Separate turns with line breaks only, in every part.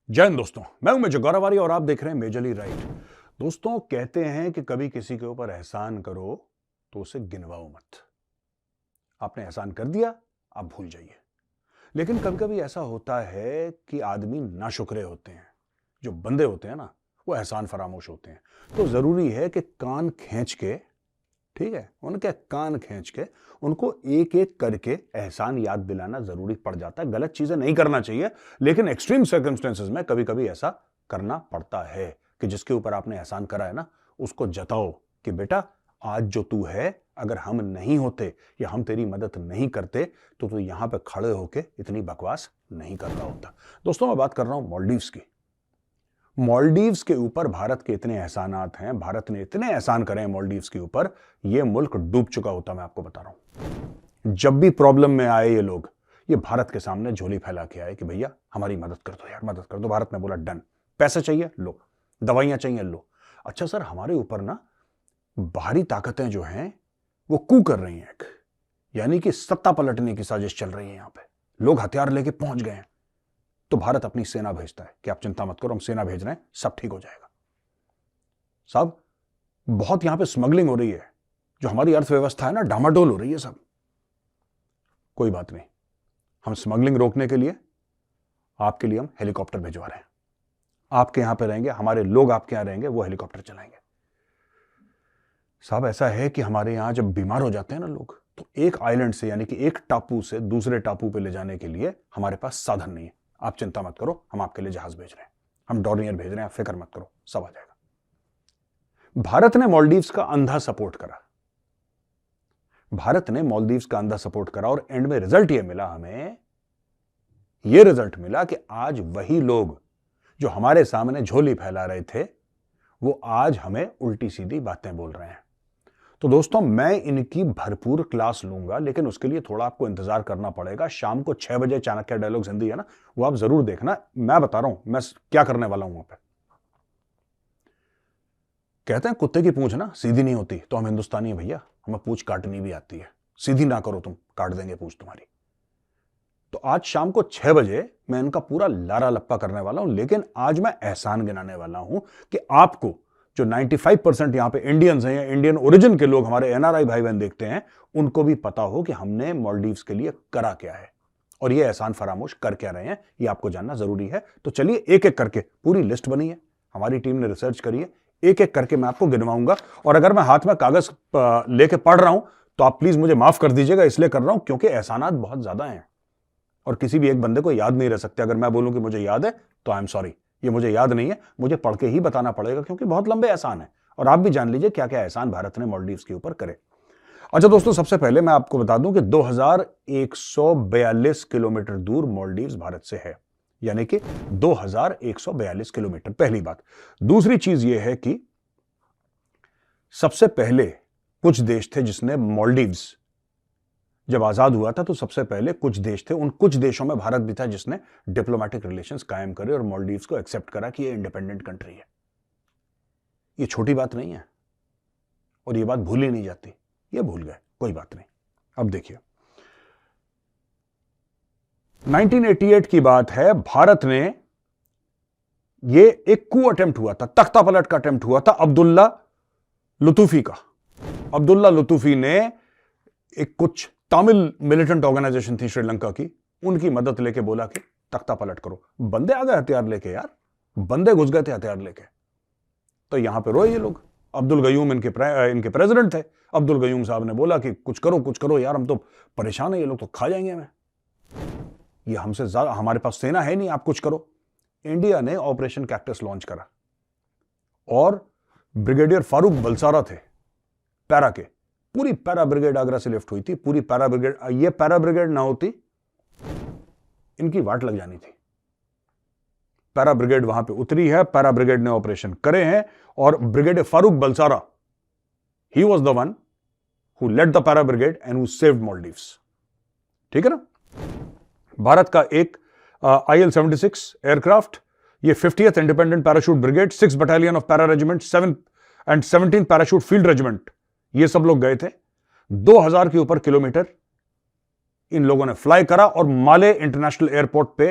जय हिंद दोस्तों, मैं हूं मेजर गौरवारी और आप देख रहे हैं मेजरली राइट। दोस्तों, कहते हैं कि कभी किसी के ऊपर एहसान करो तो उसे गिनवाओ मत। आपने एहसान कर दिया, आप भूल जाइए। लेकिन कभी कभी ऐसा होता है कि आदमी नाशुक्रे होते हैं। जो बंदे होते हैं ना, वो एहसान फरामोश होते हैं। तो जरूरी है कि कान खींच के, ठीक है, उनके कान खींच के उनको एक एक करके एहसान याद दिलाना जरूरी पड़ जाता है। गलत चीजें नहीं करना चाहिए, लेकिन एक्सट्रीम सर्कमस्टेंसेस में कभी कभी ऐसा करना पड़ता है कि जिसके ऊपर आपने एहसान करा है ना, उसको जताओ कि बेटा, आज जो तू है, अगर हम नहीं होते या हम तेरी मदद नहीं करते तो तू यहां पे खड़े होके इतनी बकवास नहीं कर रहा होता। दोस्तों, मैं बात कर रहा हूं मालदीव्स की। मालदीव्स के ऊपर भारत के इतने एहसानात हैं, भारत ने इतने एहसान करे हैं मालदीव्स के ऊपर, यह मुल्क डूब चुका होता। मैं आपको बता रहा हूं, जब भी प्रॉब्लम में आए ये लोग, ये भारत के सामने झोली फैला के आए कि भैया हमारी मदद कर दो यार, मदद कर दो। भारत ने बोला डन। पैसा चाहिए लो, दवाइयां चाहिए लो। अच्छा सर, हमारे ऊपर ना बाहरी ताकतें जो हैं वो कू कर रही हैं, यानी कि सत्ता पलटने की साजिश चल रही है। यहां पे लोग हथियार लेके पहुंच गए हैं, तो भारत अपनी सेना भेजता है कि आप चिंता मत करो, हम सेना भेज रहे हैं, सब ठीक हो जाएगा। साहब, बहुत यहां पे स्मगलिंग हो रही है, जो हमारी अर्थव्यवस्था है ना, डामाडोल हो रही है। सब कोई बात नहीं, हम स्मगलिंग रोकने के लिए आपके लिए हम हेलीकॉप्टर भिजवा रहे हैं। आपके यहां पे रहेंगे, हमारे लोग आपके यहां रहेंगे, वो हेलीकॉप्टर चलाएंगे। साहब, ऐसा है कि हमारे यहां जब बीमार हो जाते हैं ना लोग, तो एक आइलैंड से, यानी कि एक टापू से दूसरे टापू पे ले जाने के लिए हमारे पास साधन नहीं है। आप चिंता मत करो, हम आपके लिए जहाज भेज रहे हैं, हम डॉर्नियर भेज रहे हैं, आप फिक्र मत करो, सब आ जाएगा। भारत ने मालदीव्स का अंधा सपोर्ट करा। भारत ने मालदीव्स का अंधा सपोर्ट करा और एंड में रिजल्ट ये मिला, हमें ये रिजल्ट मिला कि आज वही लोग जो हमारे सामने झोली फैला रहे थे, वो आज हमें उल्टी सीधी बातें बोल रहे हैं। तो दोस्तों, मैं इनकी भरपूर क्लास लूंगा, लेकिन उसके लिए थोड़ा आपको इंतजार करना पड़ेगा। शाम को 6 बजे चाणक्य डायलॉग्स हिंदी है ना, वो आप जरूर देखना। मैं बता रहा हूं मैं क्या करने वाला हूं वहां पे। कहते हैं कुत्ते की पूंछ ना सीधी नहीं होती, तो हम हिंदुस्तानी है भैया, हमें पूंछ काटनी भी आती है। सीधी ना करो तुम, काट देंगे पूंछ तुम्हारी। तो आज शाम को 6 बजे मैं इनका पूरा लारा लप्पा करने वाला हूं, लेकिन आज मैं एहसान गिनाने वाला हूं कि आपको, जो 95% यहां पे इंडियंस हैं या इंडियन ओरिजिन के लोग हमारे एनआरआई भाई बहन देखते हैं, उनको भी पता हो कि हमने मालदीव्स के लिए करा क्या है और ये एहसान फरामोश कर क्या रहे हैं, ये आपको जानना जरूरी है। तो चलिए, एक एक करके पूरी लिस्ट बनी है, हमारी टीम ने रिसर्च करी है, एक एक करके मैं आपको गिनवाऊंगा। और अगर मैं हाथ में कागज लेके पढ़ रहा हूं तो आप प्लीज मुझे माफ कर दीजिएगा, इसलिए कर रहा हूं क्योंकि एहसानात बहुत ज्यादा हैं और किसी भी एक बंदे को याद नहीं रह सकते। अगर मैं बोलूं कि मुझे याद है तो आई एम सॉरी, ये मुझे याद नहीं है, मुझे पढ़ के ही बताना पड़ेगा क्योंकि बहुत लंबे एहसान है। और आप भी जान लीजिए क्या क्या एहसान भारत ने मालदीव्स के ऊपर करे। अच्छा दोस्तों, सबसे पहले मैं आपको बता दूं कि 2142 किलोमीटर दूर मालदीव्स भारत से है, यानी कि 2142 किलोमीटर, पहली बात। दूसरी चीज यह है कि सबसे पहले कुछ देश थे जिसने, मालदीव्स जब आजाद हुआ था तो सबसे पहले कुछ देश थे, उन कुछ देशों में भारत भी था जिसने डिप्लोमेटिक रिलेशंस कायम करे और मालदीव्स को एक्सेप्ट करा कि ये इंडिपेंडेंट कंट्री है। ये छोटी बात नहीं है और ये बात भूली नहीं जाती। ये भूल गए, कोई बात नहीं। अब देखिए, 1988 की बात है, भारत ने, ये एक कू अटेम्प्ट हुआ था, तख्ता पलट का अटेम्प्ट हुआ था अब्दुल्ला लुतूफी का। अब्दुल्ला लुतूफी ने एक कुछ तमिल मिलिटेंट ऑर्गेनाइजेशन थी श्रीलंका की, उनकी मदद लेके बोला कि तख्ता पलट करो। बंदे आ गए हथियार लेके यार, बंदे घुस गए थे हथियार लेके। तो यहां पे रोए ये लोग। अब्दुल गयूम इनके प्रेसिडेंट थे। अब्दुल गयूम साहब ने बोला कि कुछ करो यार, हम तो परेशान है, ये लोग तो खा जाएंगे हमें, ये हमसे ज्यादा, हमारे पास सेना है नहीं, आप कुछ करो। इंडिया ने ऑपरेशन कैक्टस लॉन्च करा और ब्रिगेडियर फारूक बलसारा थे पैरा के, पूरी पैरा ब्रिगेड आगरा से लिफ्ट हुई थी, पूरी पैरा ब्रिगेड। ये पैरा ब्रिगेड ना होती, इनकी वाट लग जानी थी। पैरा ब्रिगेड वहां पे उतरी है, पैरा ब्रिगेड ने ऑपरेशन करे हैं और brigadier Farooq Balsara, he was the one who led the para brigade and who saved Maldives. ठीक है ना। भारत का एक IL-76 एयरक्राफ्ट, ये 50th independent parachute brigade, 6 battalion of para regiment, 7 and 17 parachute field regiment, ये सब लोग गए थे। 2000 के ऊपर किलोमीटर इन लोगों ने फ्लाई करा और माले इंटरनेशनल एयरपोर्ट पे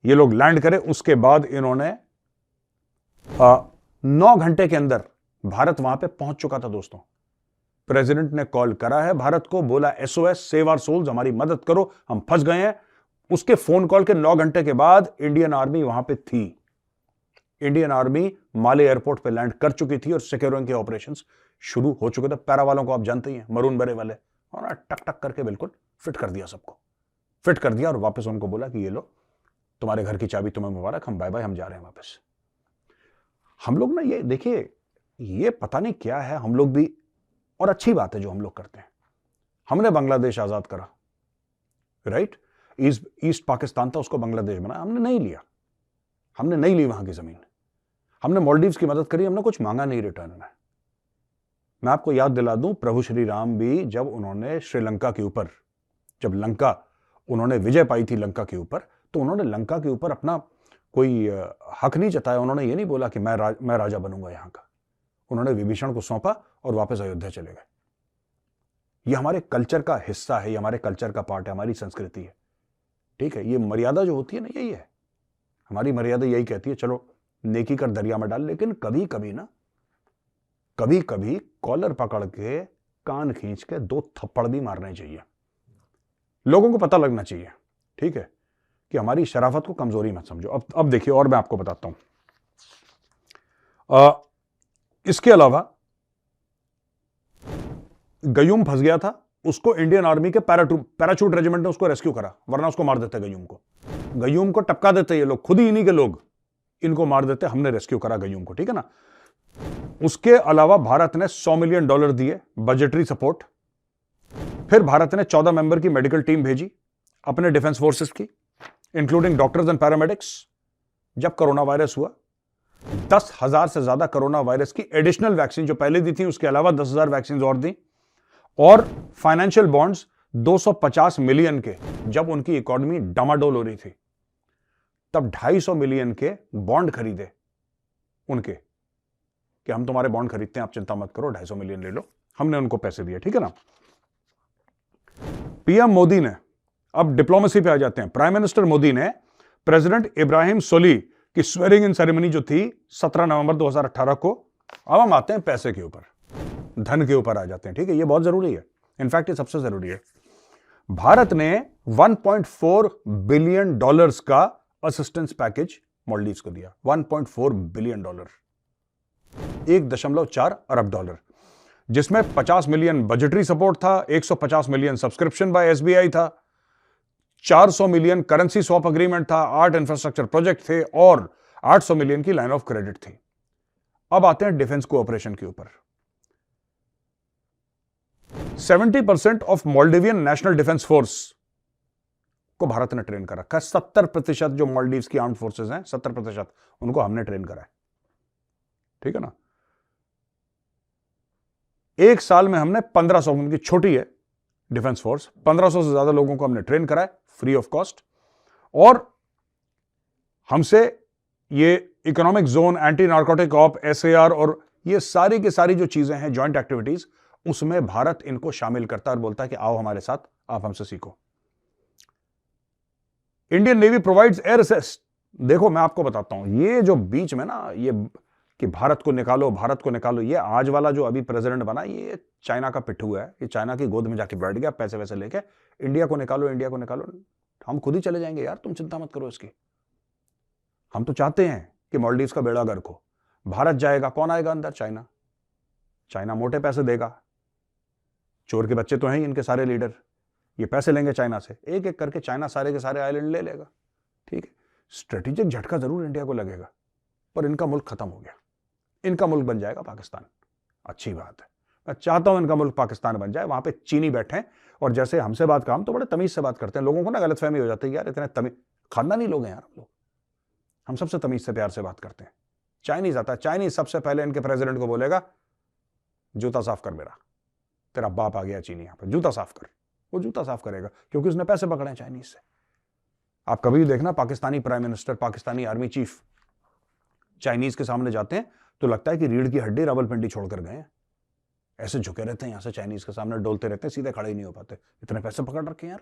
ये लोग लैंड करे, उसके बाद इन्होंने 9 घंटे के अंदर भारत वहां पे पहुंच चुका था दोस्तों। प्रेसिडेंट ने कॉल करा है भारत को, बोला SOS, सेव आवर सोल्स, हमारी मदद करो, हम फंस गए हैं। उसके फोन कॉल के 9 घंटे के बाद इंडियन आर्मी वहां पे थी। इंडियन आर्मी माले एयरपोर्ट पे लैंड कर चुकी थी और सिक्योरिंग के ऑपरेशंस शुरू हो चुके थे। पैरा वालों को आप जानते ही हैं, मरून बरे वाले, और टक टक करके बिल्कुल फिट कर दिया, सबको फिट कर दिया और वापस उनको बोला कि ये लो तुम्हारे घर की चाबी, तुम्हें मुबारक, हम बाय बाय, हम जा रहे हैं वापस। हम लोग ना, ये देखिए, ये पता नहीं क्या है, हम लोग भी, और अच्छी बात है जो हम लोग करते हैं। हमने बांग्लादेश आजाद करा, राइट? ईस्ट पाकिस्तान था, उसको बांग्लादेश बनाया, हमने नहीं लिया, हमने नहीं ली वहां की जमीन। हमने मालदीव्स की मदद करी, हमने कुछ मांगा नहीं रिटर्न में। मैं आपको याद दिला दूं, प्रभु श्री राम भी जब उन्होंने श्रीलंका के ऊपर, जब लंका उन्होंने विजय पाई थी लंका के ऊपर, तो उन्होंने लंका के ऊपर अपना कोई हक नहीं जताया। उन्होंने ये नहीं बोला कि मैं राजा बनूंगा यहां का। उन्होंने विभीषण को सौंपा और वापस अयोध्या चले गए। ये हमारे कल्चर का हिस्सा है, ये हमारे कल्चर का पार्ट है, हमारी संस्कृति है, ठीक है? ये मर्यादा जो होती है ना, यही है हमारी मर्यादा, यही कहती है चलो नेकी कर दरिया में डाल। लेकिन कभी कभी ना, कभी कभी कॉलर पकड़ के कान खींच के 2 थप्पड़ भी मारने चाहिए। लोगों को पता लगना चाहिए, ठीक है, कि हमारी शराफत को कमजोरी मत समझो। अब देखिए, और मैं आपको बताता हूं। इसके अलावा गयूम फंस गया था, उसको इंडियन आर्मी के पैराचूट रेजिमेंट ने उसको रेस्क्यू करा, वरना उसको मार देते गयूम को टपका देते ये लोग, खुद ही इन्हीं के लोग इनको मार देते। हमने रेस्क्यू करा गयूम को, ठीक है ना? उसके अलावा भारत ने $100 मिलियन दिए बजटरी सपोर्ट। फिर भारत ने 14 मेंबर की मेडिकल टीम भेजी अपने डिफेंस फोर्सेस की, इंक्लूडिंग डॉक्टर्स एंड पैरामेडिक्स। जब कोरोना वायरस हुआ, 10,000 से ज्यादा कोरोना वायरस की एडिशनल वैक्सीन जो पहले दी थी, उसके अलावा 10,000 वैक्सीन और दी। और फाइनेंशियल बॉन्ड्स 250 मिलियन के, जब उनकी इकोनॉमी डामाडोल हो रही थी, तब 250 मिलियन के बॉन्ड खरीदे उनके, कि हम तुम्हारे बॉन्ड खरीदते हैं, आप चिंता मत करो, 250 मिलियन ले लो। हमने उनको पैसे दिए, ठीक है ना? पीएम मोदी ने, अब डिप्लोमेसी पे आ जाते हैं, प्राइम मिनिस्टर मोदी ने प्रेसिडेंट इब्राहिम सोली की स्वेरिंग इन सेरेमनी जो थी 17 नवंबर 2018 को, अब हम आते हैं पैसे के ऊपर, धन के ऊपर आ जाते हैं, ठीक है? ये बहुत जरूरी है, इनफैक्ट ये सबसे जरूरी है। भारत ने $1.4 बिलियन का असिस्टेंस पैकेज मालदीव्स को दिया। $1.4 बिलियन, $1.4 अरब, जिसमें 50 मिलियन बजटरी सपोर्ट था, 150 मिलियन सब्सक्रिप्शन बाय SBI था, 400 मिलियन करेंसी स्वैप अग्रीमेंट था, 8 इंफ्रास्ट्रक्चर प्रोजेक्ट थे और 800 मिलियन की लाइन ऑफ क्रेडिट थी। अब आते हैं डिफेंस कोऑपरेशन के ऊपर। 70% of Maldivian national defence force को भारत ने ट्रेन कर रखा है। 70% जो मालदीव्स की आर्म्ड फोर्सेस हैं, 70% उनको हमने ट्रेन करा है, ठीक है ना? एक साल में हमने 1500, उनकी छोटी है डिफेंस फोर्स, 1500 से ज्यादा लोगों को हमने ट्रेन करा है फ्री ऑफ कॉस्ट। और हमसे ये economic zone, anti narcotic op, SAR और ये सारी की सारी जो चीजें हैं, जॉइंट एक्टिविटीज, उसमें भारत इनको शामिल करता है और बोलता है कि आओ हमारे साथ, आप हमसे सीखो। Indian navy provides air assist. देखो मैं आपको बताता हूं, ये जो बीच में ना, ये कि भारत को निकालो, भारत को निकालो, ये आज वाला जो अभी प्रेसिडेंट बना, ये चाइना का पिट्ठू है, ये चाइना की गोद में जाके बैठ गया, पैसे वैसे लेके, इंडिया को निकालो, इंडिया को निकालो। हम खुद ही चले जाएंगे यार, तुम चिंता मत करो इसकी। हम तो चाहते हैं कि मालदीव्स का बेड़ा गर्क हो। भारत जाएगा, कौन आएगा अंदर? चाइना। चाइना मोटे पैसे देगा, चोर के बच्चे तो हैं ही इनके सारे लीडर, ये पैसे लेंगे चाइना से, एक एक करके चाइना सारे के सारे आइलैंड ले लेगा, ठीक है? स्ट्रेटेजिक झटका जरूर इंडिया को लगेगा, पर इनका मुल्क खत्म हो गया, इनका मुल्क बन जाएगा पाकिस्तान। अच्छी बात है, मैं चाहता हूं इनका मुल्क पाकिस्तान बन जाए, वहां पे चीनी बैठे और जैसे हमसे बात का, हम तो बड़े तमीज से बात करते हैं, लोगों को ना गलतफहमी हो जाती है यार, इतने तमीज खानदानी लोग हैं यार हम लोग, हम सबसे तमीज से प्यार से बात करते हैं। चाइनीज आता है, चाइनीज सबसे पहले इनके प्रेसिडेंट को बोलेगा जूता साफ कर मेरा, तेरा बाप आ गया चीनी, यहां पर जूता साफ कर। वो जूता साफ करेगा क्योंकि उसने पैसे पकड़े हैं चाइनीज से। आप कभी भी देखना, Pakistani prime minister, Pakistani army chief Chinese के सामने जाते हैं तो लगता है कि रीढ़ की हड्डी रावलपिंडी छोड़कर गए हैं, ऐसे झुके रहते हैं, यहां से चाइनीज के सामने डोलते रहते हैं, सीधे खड़े ही नहीं हो पाते, इतने पैसे पकड़ रखे हैं यार।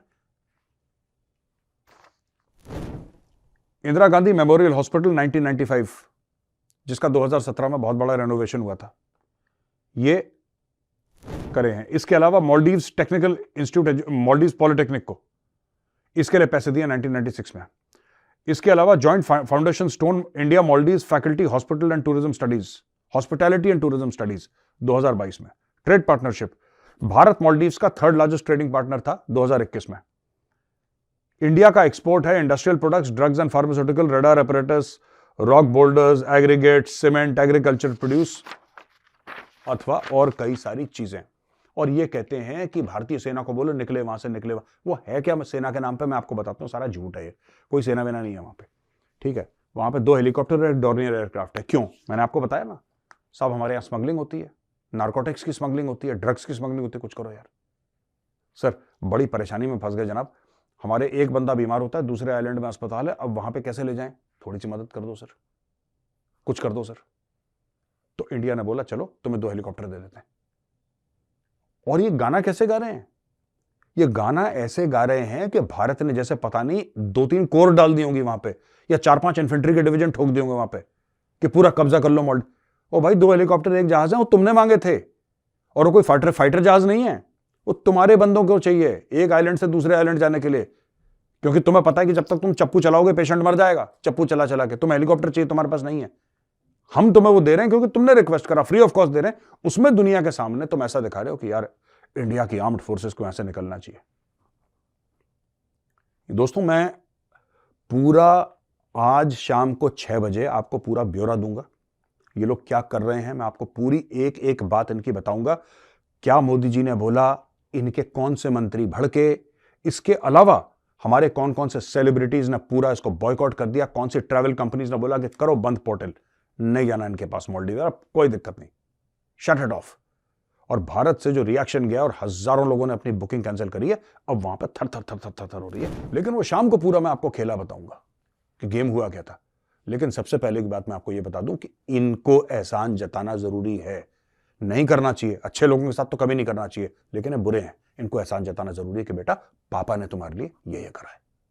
इंदिरा गांधी मेमोरियल हॉस्पिटल 1995, जिसका 2017 में बहुत बड़ा रेनोवेशन हुआ था, ये करे हैं। इसके अलावा Maldives technical institute, Maldives polytechnic को, इसके लिए पैसे दिए 1996 में। इसके अलावा joint foundation stone India Maldives faculty hospital and tourism studies, hospitality and tourism studies 2022 में। ट्रेड पार्टनरशिप, भारत मालदीव्स का थर्ड लार्जेस्ट ट्रेडिंग पार्टनर था 2021 में। इंडिया का एक्सपोर्ट है industrial products, drugs and pharmaceutical, radar apparatus, rock boulders, aggregate, cement, agriculture produce अथवा और कई सारी चीजें। और ये कहते हैं कि भारतीय सेना को बोलो निकले वहां से, निकले वो है क्या सेना के नाम पे? मैं आपको बताता हूँ, सारा झूठ है ये, कोई सेना वेना नहीं है वहां पे, ठीक है। वहां पे 2 हेलीकॉप्टर और 1 डॉर्नियर एयरक्राफ्ट है। क्यों? मैंने आपको बताया ना, सब हमारे यहाँ स्मगलिंग होती है, नार्कोटिक्स की स्मगलिंग होती है, ड्रग्स की स्मगलिंग होती है। कुछ करो यार। सर बड़ी परेशानी में फंस गए जनाब। हमारे एक बंदा बीमार होता है, दूसरे आइलैंड में अस्पताल है, अब वहां पे कैसे ले जाएं? थोड़ी सी मदद कर दो सर, कुछ कर दो सर। तो इंडिया ने बोला चलो तुम्हें 2 हेलीकॉप्टर दे देते हैं। और ये गाना कैसे गा रहे हैं? ये गाना ऐसे गा रहे हैं कि भारत ने जैसे पता नहीं 2-3 कोर डाल दी होंगी वहां पे, या 4-5 इन्फेंट्री के डिवीजन ठोक दिए होंगे वहां पे कि पूरा कब्जा कर लो मोल्ड। ओ भाई 2 हेलीकॉप्टर 1 जहाज है, वो तुमने मांगे थे, और वो कोई फाइटर जहाज नहीं है, वो तुम्हारे बंदों को चाहिए एक आइलैंड से दूसरे आइलैंड जाने के लिए, क्योंकि तुम्हें पता है कि जब तक तुम चप्पू चलाओगे पेशेंट मर जाएगा, चप्पू चला चला के। तुम्हें हेलीकॉप्टर चाहिए, तुम्हारे पास नहीं है, हम तुम्हें वो दे रहे हैं क्योंकि तुमने रिक्वेस्ट करा, फ्री ऑफ कॉस्ट दे रहे हैं। उसमें दुनिया के सामने तुम ऐसा दिखा रहे हो कि यार इंडिया की आर्म्ड फोर्सेस को ऐसे निकलना चाहिए। दोस्तों मैं पूरा आज शाम को 6 बजे आपको पूरा ब्यौरा दूंगा, ये लोग क्या कर रहे हैं, मैं आपको पूरी एक एक बात इनकी बताऊंगा। क्या मोदी जी ने बोला, इनके कौन से मंत्री भड़के, इसके अलावा हमारे कौन कौन से सेलिब्रिटीज ने पूरा इसको बॉयकॉट कर दिया, कौन सी ट्रैवल कंपनीज ने बोला कि करो बंद पोर्टल, नहीं जाना इनके पास मालदीव, अब कोई दिक्कत नहीं, शट इट ऑफ। और भारत से जो रिएक्शन गया और हजारों लोगों ने अपनी बुकिंग कैंसिल करी है, अब वहां पर थर थर थर थर थर थर हो रही है। लेकिन वो शाम को पूरा मैं आपको खेला बताऊंगा कि गेम हुआ क्या था। लेकिन सबसे पहले की बात मैं आपको ये बता दूं कि इनको एहसान जताना जरूरी है, नहीं करना चाहिए, अच्छे लोगों के साथ तो कभी नहीं करना चाहिए, लेकिन ये बुरे हैं, इनको एहसान जताना जरूरी है कि बेटा पापा ने तुम्हारे लिए ये करा है।